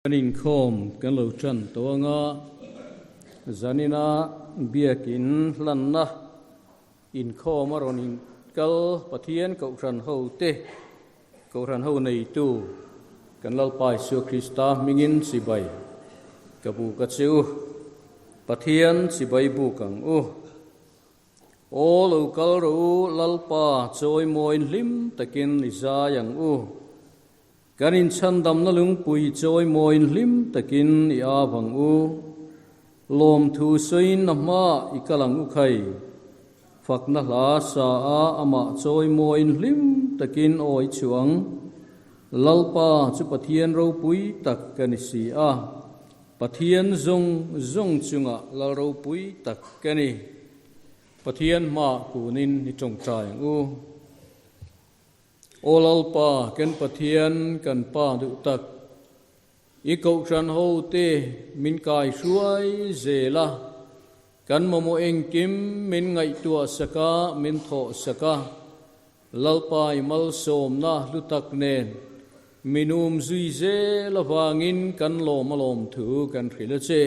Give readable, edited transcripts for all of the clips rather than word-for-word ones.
kanin khom kan lo chan to nga zanina biakin hlanna in khom aron in kal pathian ko ran ho te ko ran ho nei tu kan lal pai su krista mingin sibai kabu ka chu pathian sibai bu kang u o lo kal ro lal pa choi moin lim takin iza yang u kanin chandam na lung pui choi moin lim takin I avang u lom thu soin na ma ikalang u khai phak na la sa a ama choi moin lim takin oi chuang lalpa chu pathian ro pui tak kan si a pathian zong chunga lal ro pui tak kani pathian ma kunin ni chong trai u olalpa kan pathian kan pa du tak I kau tran ho te min kai suai zela kan momo engkim min ngai tua saka min tho saka lalpa imal som na lutak nen minum zui ze lawangin kan lom thu kan thila che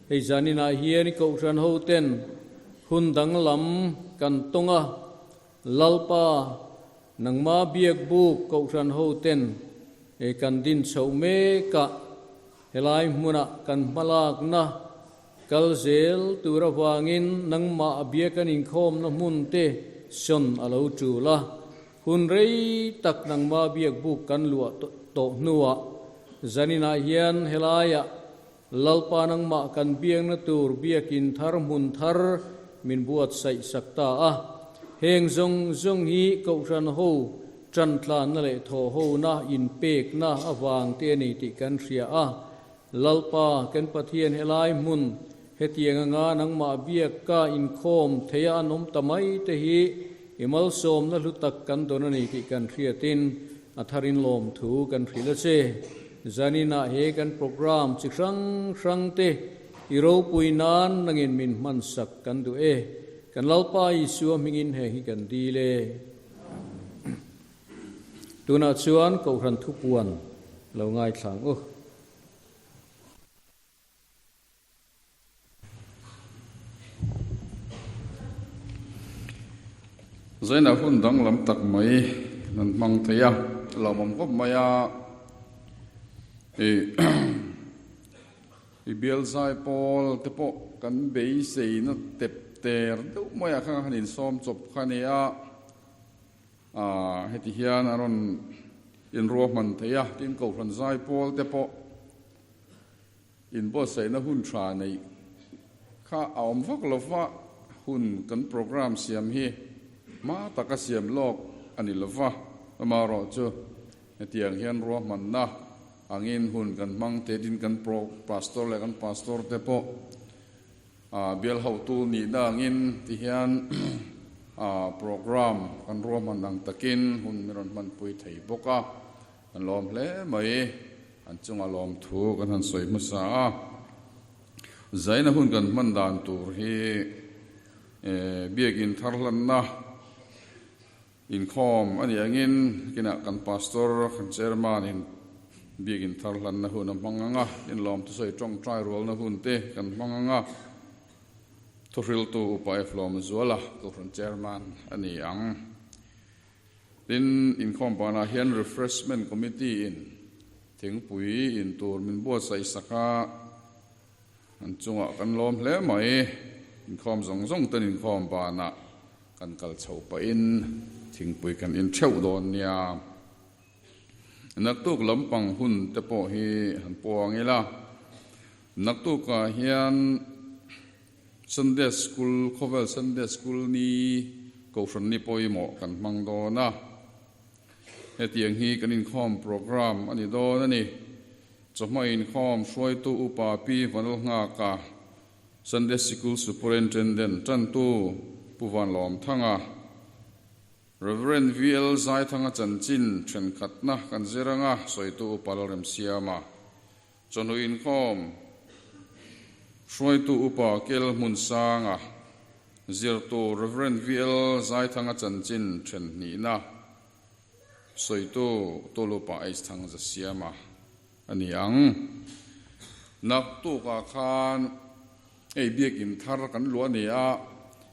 hei zanina hian kau tran ho ten hundang lam kan tonga lalpa nang ma biak bu kau tran ho ten e kan din chau me ka helai muna kan malak na kal zel tura wangin nang ma biakan in khom na mun te son alo tu la hun rei tak nang ma biak bu kan lua to nuwa zanina hian helaya lalpa nang ma kan biang na tur biakin thar mun thar min buat sai sakta a heng zong hi kau tran ho tran tlan na le tho ho na in pek na awang te ni ti kan ria a lalpa kan pathian helai mun hetiang nga nang ma biak ka in khom theya anom tamai te hi imal som na lutak kan don ni ti kan ria tin atharin lom thu kan rila che zanina he kan program chi hrang te iro puinan nangin min man sak kan du e kan lalpa Isu mingin he hi kan di le tuna chuan ko ran thu puan lo ngai thlang u zaina hun dang lam tak mai nan mang theya lomom ko maya I bial zai pol te po kan bei sei na tep ter do maya kha hanin som chop khania heti hian aron in ro man theya tin ko ran zai pol te po in bo sei na hun thra nei kha aum vak lova hun kan program siam hi ma taka siam lok ani lova ma ro chu hetiang hian ro man na angin hun kan mang te din kan pro pastor le kan pastor te po bial ho tu ni da angin ti hian program kan ro man nang takin hun meron man pui thei boka an lom hle mai an chunga lom thu kan han soi mu sa zaina hun kan man dan tur hi biagin tharlan na in khom ani angin kina kan pastor kan chairman in biagin tharlan na hun manganga in lom tu soi tong trai rol na hun te kan manganga thuril tu upai flom zuala ko from chairman ani ang tin in khom pana hian refreshment committee in thingpui in tur min bo sai saka an chunga kan lom hle mai in khom zong tan in khom pana kan kal chho pa in thingpui kan in theu don nia nak tuk lampang hun te po hi han pawangila nak tu ka hian Sunday school cover Sunday school ni ko from ni poimo kan mangdo na hetiang hi kanin khom program ani do na ni choma in khom soi tu upa pi vanal nga ka Sunday school superintendent tan tu puwan lom thanga Reverend VL Zai thanga chanchin then khatna kan zeranga soi tu upalorem siama chonu in khom soi tu upa kel mun sanga zir tu Reverend VL Zai thanga chanchin then ni na soi tu tolupa ais thang za siama anh yang nak tu ka khan ei biak im thar kan lu ania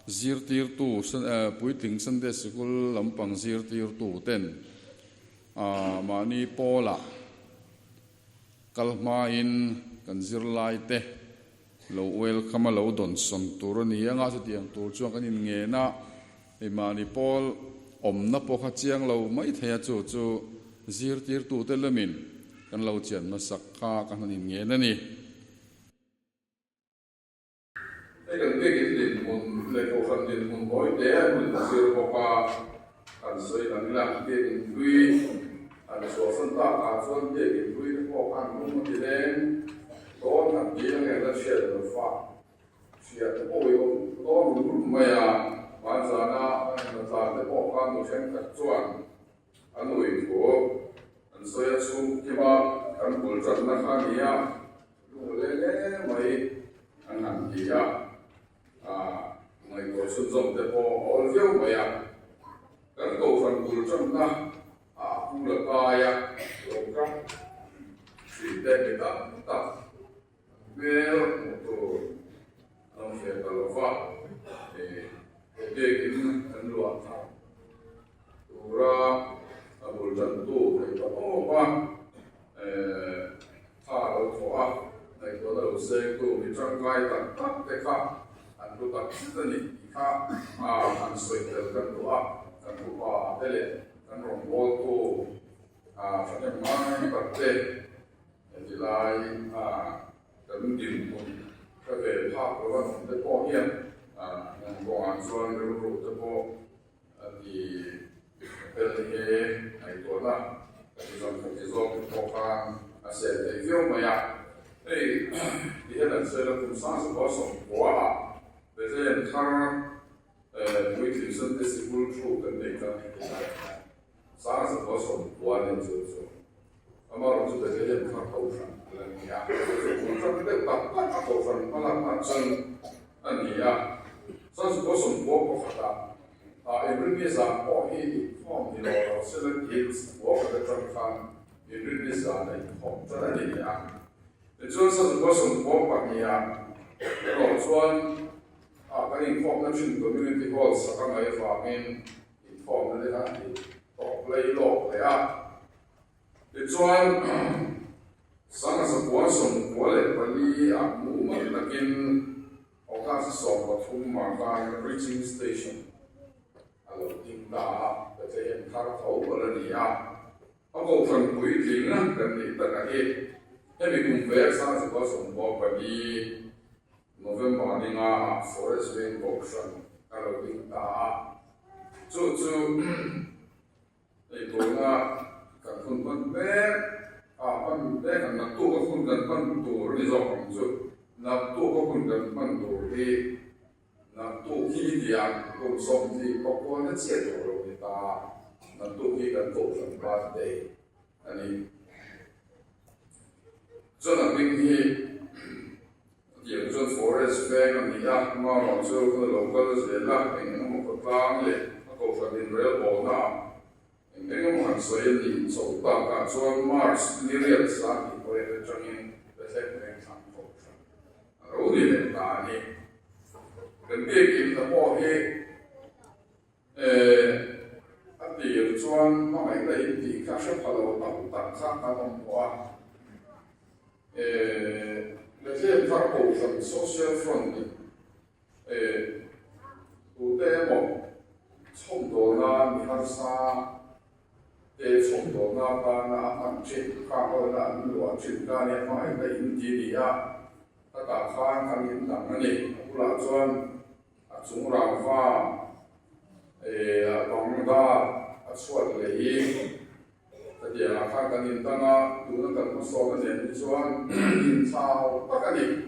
zir tir tu puitling Sunday school lampang zir tir tu ten mani pola kalma in kan zir lai te lo welcome lo don son tur ni anga sa tiang tur chuang kan in nge na e mani pol om na po kha chiang lo mai thaya chu chu zir tir tu te lamin kan lo chian na sakha kan in nge na ni ai kan ke gin din mun le ko khan din mun boy te mun zir ko pa kan soi kan la ke din wi an so san ta ka chuan ke din wi ko kan mun ti den đó là gì là người ta chia được pháp chia được bao nhiêu đó lúc mà hoàn toàn là hoàn toàn là bỏ qua một chuyện thật chuẩn anh nuôi của anh xây xuống cái mà anh buồn rất là khá nhiều lúc lên mấy anh làm gì mấy cái sử dụng để bỏ ở nhiều mấy anh cầu phần buồn rất là cũng là ai rồi các chỉ để người ta Ver motor não sei para levar dia ini kan luar tak tura abul jantu kita apa kalau tua naik tu lalu saya tu bincang kaya tak dekat anu tak kita ni kita ansoi terkan tua kan tua tele kan rombol tu macam mana pate jadi lain tận điểm các về pháp của văn phòng tế bộ hiện công an xuân đều rủ tế bộ thì bên cái này tuần là thì dòng phục thì dòng có khăn sẽ thấy phiêu mà đây thì hiện lần xưa là cũng sáng sẽ có sống quá về thế hiện thang với thủy sinh tế sĩ quân trụ cần định ra sáng sẽ có sống quá nên sự amal itu dari yang terkausan dan ya, kita tetap terkausan malam macam ni ya, saya kosong buat kata, Indonesia ini form di luar, selain itu buat kata terkausan Indonesia ini form jadi ni ya, itu saya kosong buat ni ya, kalau tuan kan information community hall sekarang ada farming inform dari nanti, play law ya. Chuan sang sa buwan song wale pali mu takin oka sa song pathum ma ka reaching station alo ting da ta chen thar thau wala ni ya ako fan pui ting na kan ni ta ka he mi kum ver sang sa buwan song bo pali November ni nga forest rain auction alo ting da chu ai ko nga kan kun ban be kan nak tu ko kun kan ban tu ri zo kam chu nak tu ko kun kan ban tu ri nak tu ki dia ko som ti ko ko na che to ro ni ta nak tu ki kan to san ba de ani zo na bing hi dia zo forest bank ni ya ma ro zo ko local ze la eng mo ko tang le ko fa din rel bo na Dengan mengansoi di sopa kacuan Mars dilihat saat itu oleh rencangin besek dengan sangkau. Lalu di tadi, ketika kita boleh ada cuan mereka ini kasih kalau tak kalau buat besek sangkau social front udah mau contohnya misalnya从头那班那去看后那路去那里买个印地里啊，他打开看印当那里，乌拉砖中拉花，东大出来里，他dia看看印当啊，有那个说的人砖印钞大概里，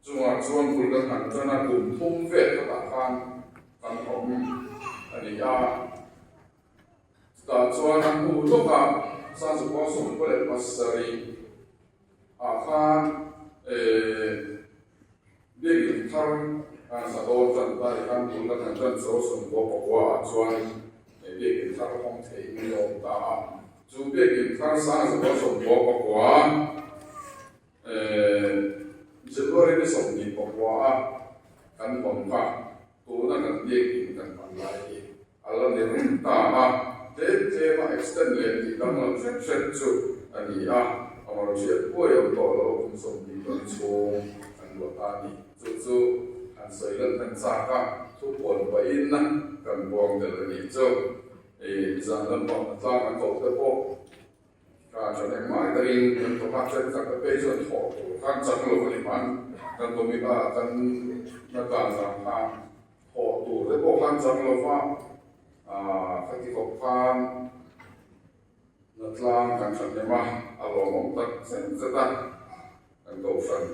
中啊砖不跟看砖那共通费他打开看红那里啊。Dan cuaca buruk saat sebuah sumber pasari akan digital satu contoh yang bukan contoh sebuah pokok cuan digital hong tei yang tak chú biết cái khang sang rồi có sống bò quá chỉ có cái sống gì bò quá căn phòng cả tôi là cần biết cái căn phòng lại thì Allah để ta thế mà extend lên thì đang làm rất chú anh à ông chuyện bồi ông tổ là ông sống gì còn số anh luật ta đi chú anh xây lên thành xa cả chú buồn vậy nè cần buồn để là gì chú giờ lần một ta cần tổ tế bộ cả cho nên mai ta đi cần tổ phát triển các cái bế chuẩn thổ khăn chắc lục lý bản cần tổ mi ba cần nó cần rằng là thổ tổ tế bộ khăn chắc lục pháp các cái cột khăn nó làm cần cho nên mà alo mong tất sẽ ta cần tổ phần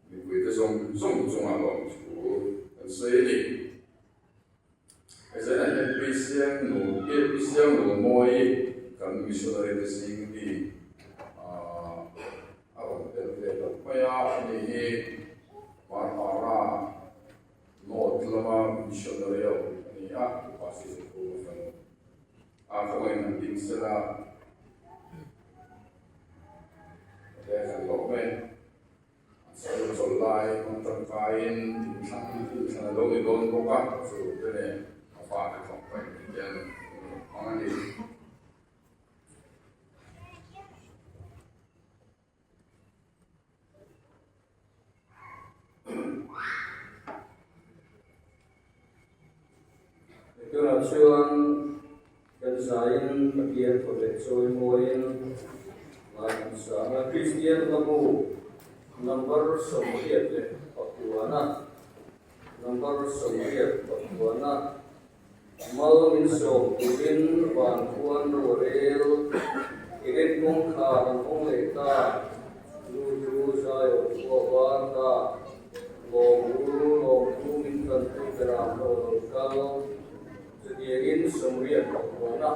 vì quý cái dùng alo chủ cần xây đi cái này là bị xiên nụ môi cần missionary cái gì đi để bây giờ thì mà ra một là missionary thì pasti itu kan kalau yang penting setelah ada kalau saya solai untuk kain sana don buka so ini apa yang orang ini itu rasuan dan sain bagian proteksi moin lain sama Kristian kamu nomor sembilan Pakuana nomor 9 Pakuana mal min so kuin wan kuan rorel irin kong khan kong leta lu sayo wanda lo min kan teram lo kalau sediain sembilan Pakuana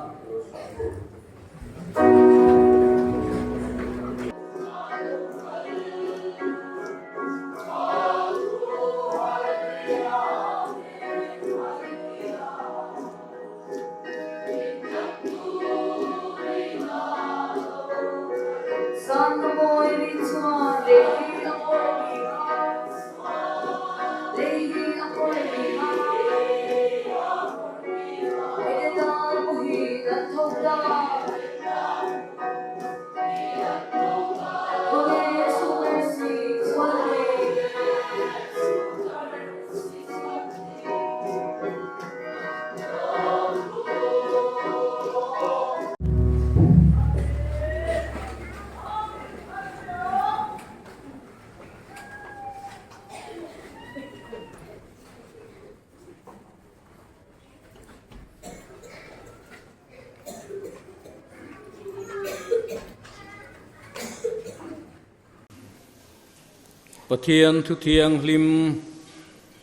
Pathian thu thiang lim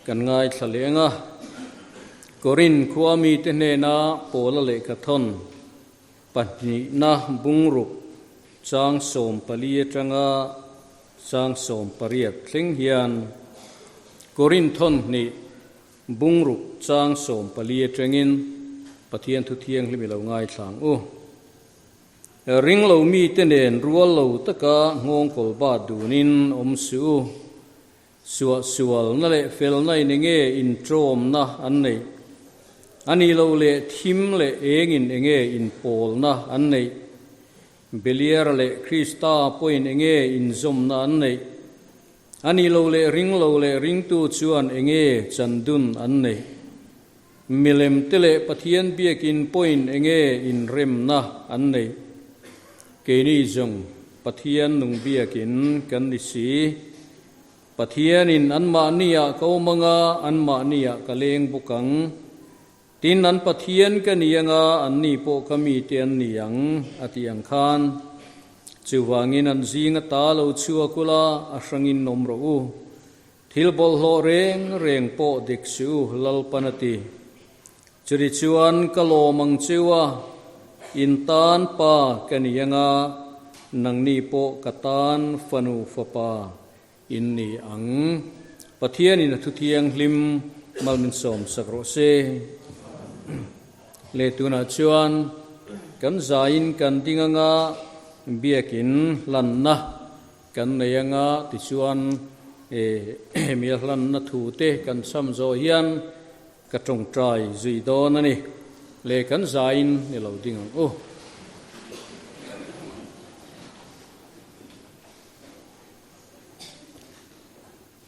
kan ngai thalenga Korin khuami te ne na pola le ka thon pani na bungruk chang som pali atanga chang som pariat thleng hian Korin thon ni bungruk chang som pali atangin Pathian thu thiang lim lo ngai thlang u ring lo mi te nen rual lo taka ngong kol ba dunin su sual na le fel nai nge in trom na an nei ani lo le thim le engin enge in pol na an nei beliar le Krista point enge in zom na an nei ani lo le ring tu chuan enge chandun an nei milem tele Pathian biakin point enge in rem na an nei keni zong Pathian nung biakin kan ni si Pathian in anma niya kaumanga anma niya kaleng bukang tin an Pathian kaniyanga anni po kami tian niyang atiang khan chuwangin an zinga ta lo chua kula asangin nomro u thilbol lo reng po diksu lalpanati churi chuan kalomang chewa intan pa kaniyanga nangni po katan fanu fapa inni ang Pathian in thu thiang hlim malmin som sakro se le tuna chuan kan zain kan dinganga biakin lan na kan neyanga ti chuan mi lan na thu te kan samzo hian ka tong trai zui don ani le kan zain ni lo ding o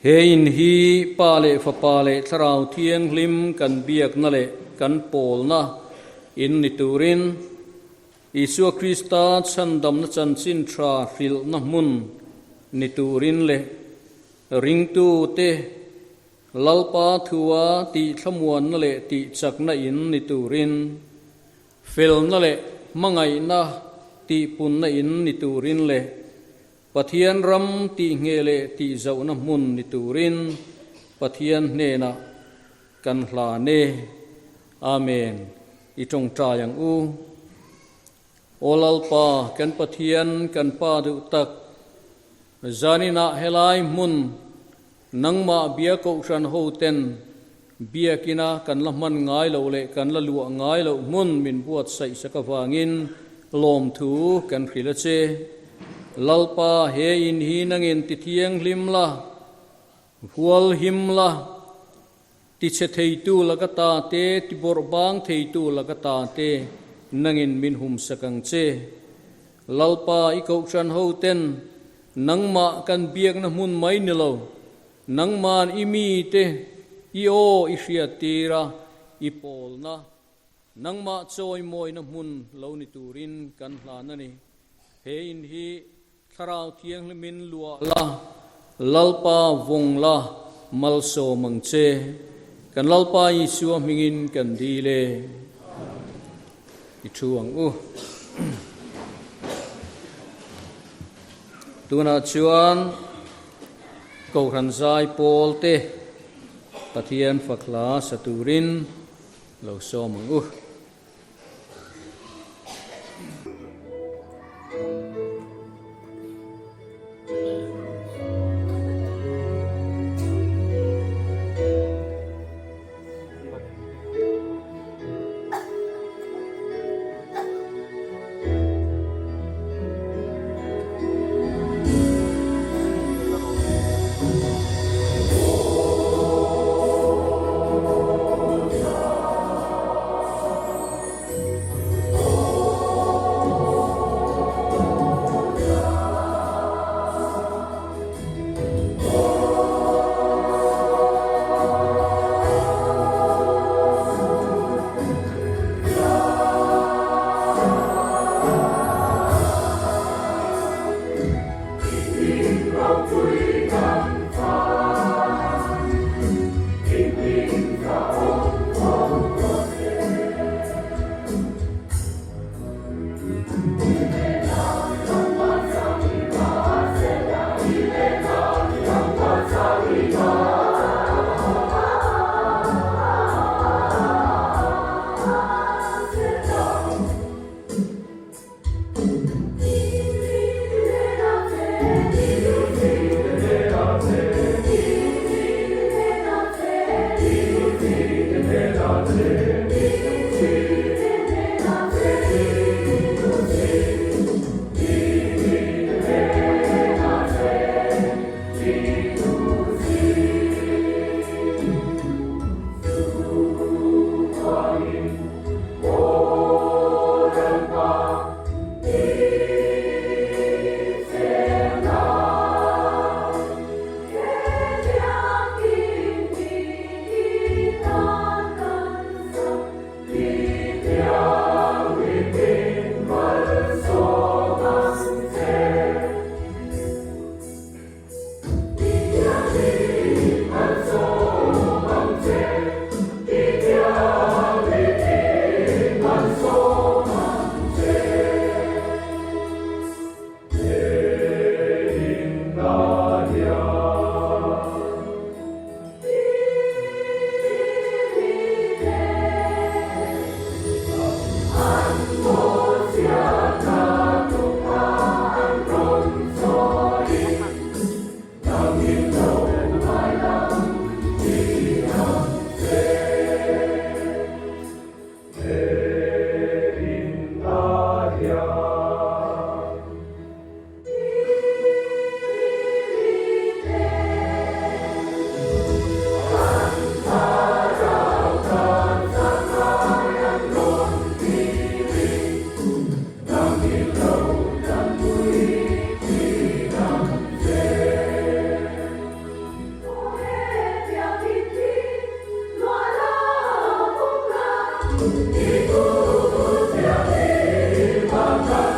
he in hi pa le fa pa le tharau thiang hlim kan biak na le kan pol na in ni turin Isu Krista chandam na chan chin tra fil na mun ni turin le ring tu te lalpa thuwa ti thamuan na le ti chak na in ni turin fil na le mangai na ti pun na in ni turin le pathian ram ti nge le ti zau na mun ni turin pathian ne na kan hla ne amen i tong tra yang u olalpa kan pathian kan pa du tak zanina helai mun nangma bia ko shan ho ten bia kina kan la man ngai lo le kan la lu ngai lo mun min buat sai sakawangin lom thu kan khila che lalpa he in hi nangin ti thiang hlim la hual him la ti che thei tu la ka ta te ti bor bang thei tu la ka ta te nangin min hum sakang che lalpa i ko shan ho ten nangma kan biak na mun mai ni lo nangman imi te i o i hria tira i pol na nangma choi moi na mun lo ni turin kan hla na ni he in hi tharau thiang min lua la lalpa vong la mal so mang che kan lalpa i suwa mingin kan di le i chuang u tuna chuan ko khan zai pol te pathian fakla saturin lo so mang u Iku tiap di makan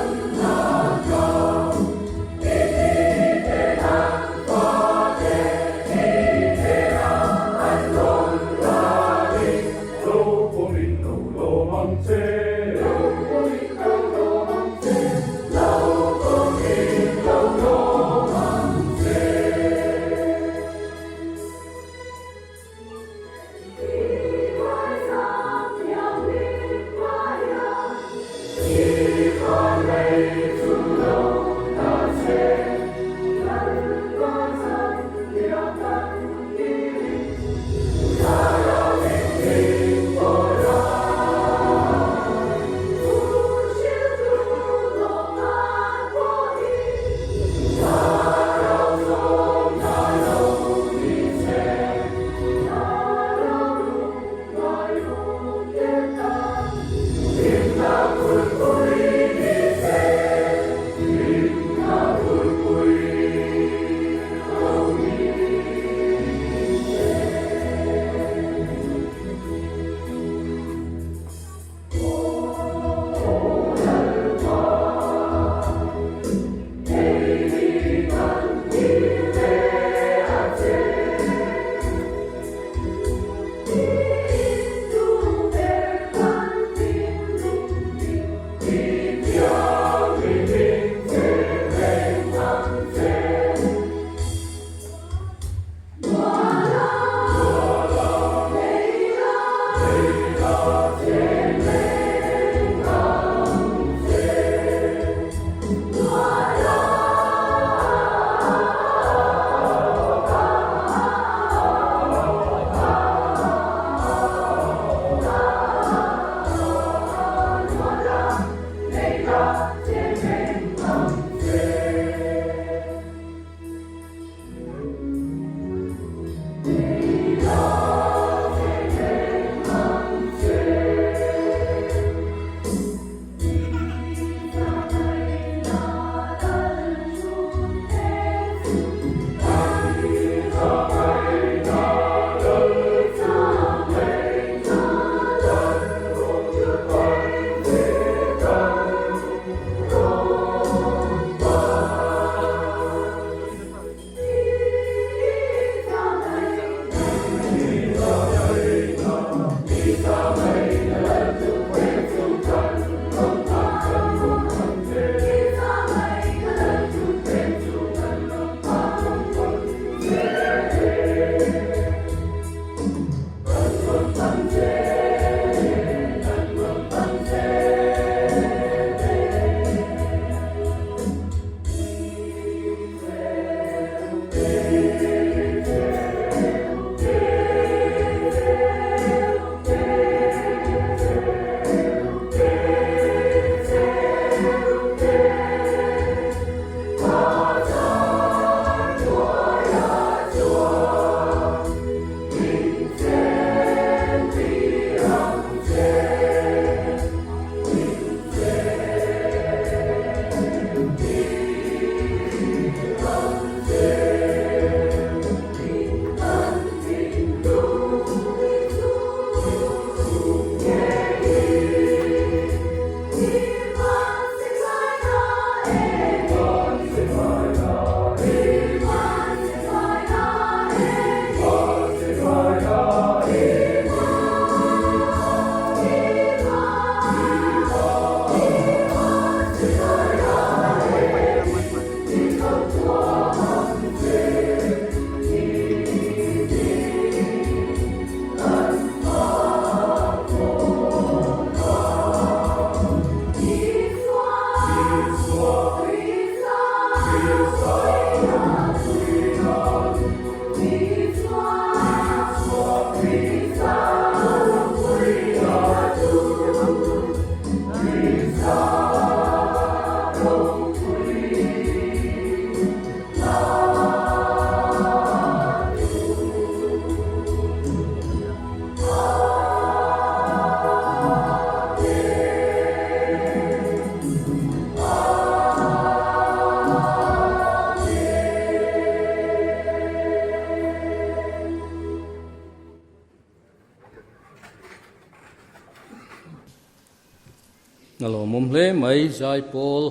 Alo mum le mai zai pol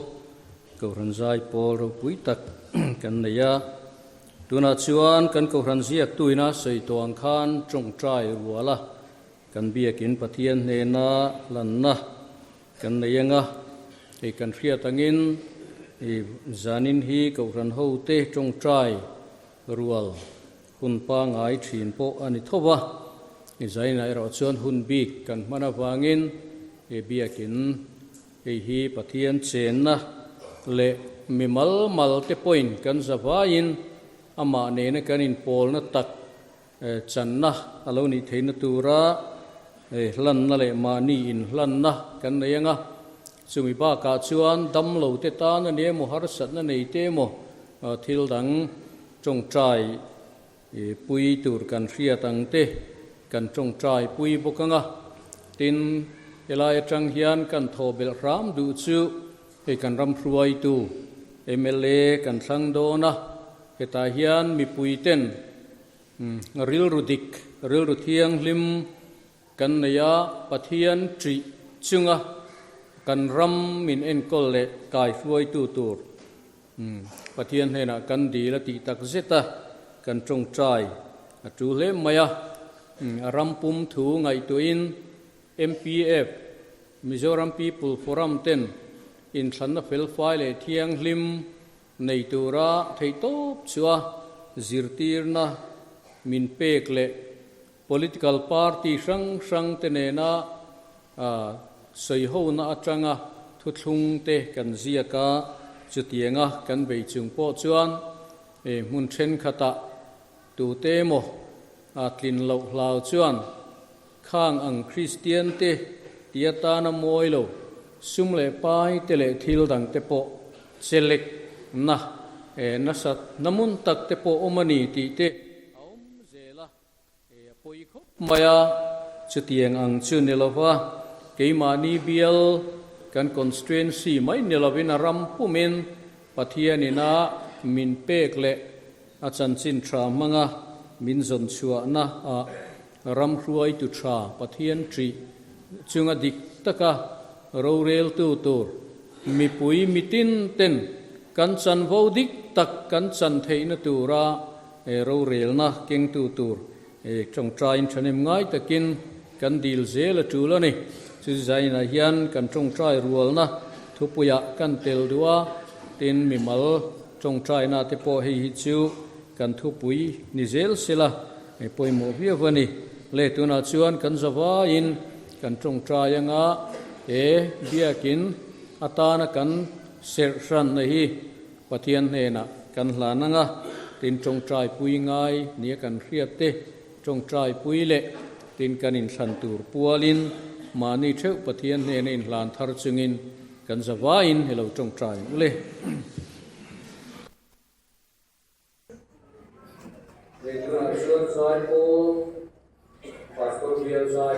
ko ran zai pol ro pui tak kan ne ya tuna chuan kan ko ran ziak tuina sei tawang khan trong trai ruala kan biakin pathian ne na lan na kan ne yanga e kan khria tangin e zanin hi ko ran ho te trong trai rual hun pa ngai thin po ani thowa e zaina ro chuan hun bik kan mana wangin e biakin e hi pathian chen na le mimal mal te point kan zavain ama ne na kan in pol na tak chan na alo ni theina tura hlan na le mani in hlan na kan ne yanga sumi ba ka chuan dam lo te ta na ne mo har sat na nei te mo thil dang trong trai pui tur kan hria tang te kan trong trai pui bokanga tin elai atang hian kan thobel ram du chu e kan ram hruai tu MLA kan thlang do na heta hian mi pui ten ril rudik ril ruthiang lim kan neya pathian tri chunga kan ram min en kol le kai hruai tu tur pathian hena kan di la ti tak zeta kan trong trai atu le maya ram pum thu ngai tu in MPF Mizoram People Forum 10 in thlanna fel fai le thiang hlim nei tura thei top chua zirtirna min pek le political party sang te ne na sei ho na atanga thuthlung te kan ziaka chutianga kan bei chung po chuan e mun then khata tu te mo tlin lo hlau chuan khang ang Christian te tiata na moilo sum le pai te le thil dang te po selek na nasat namun tak te po omani ti te aum zela poi khop maya chutiang ang chu nelova keimani bial kan constituency mai nelovin aram pumin pathianina min pek le achan chin thra manga min zon chua na ram hruai tu tha pathian tri chunga dik taka ro rel tu tur mi pui mitin ten kan chan vo dik tak kan chan theina tura ro rel na keng tu tur trong train thanem ngai takin kan dil zela tula ni chu zaina hian kan trong trai rual na thupuya kan tel duwa tin mi mal trong trai na te po hi chu kan thupui ni zel sila poimo hiawani le tuna chuan kan zawa in kan trong trai anga biakin atana kan ser ran na hi pathian hena kan hlananga tin trong trai pui ngai nia kan hriat te trong trai pui le tin kan in hlan tur pualin mani theu pathian hena in hlan thar chungin kan zawa in helo trong trai le Pastor Bill Zai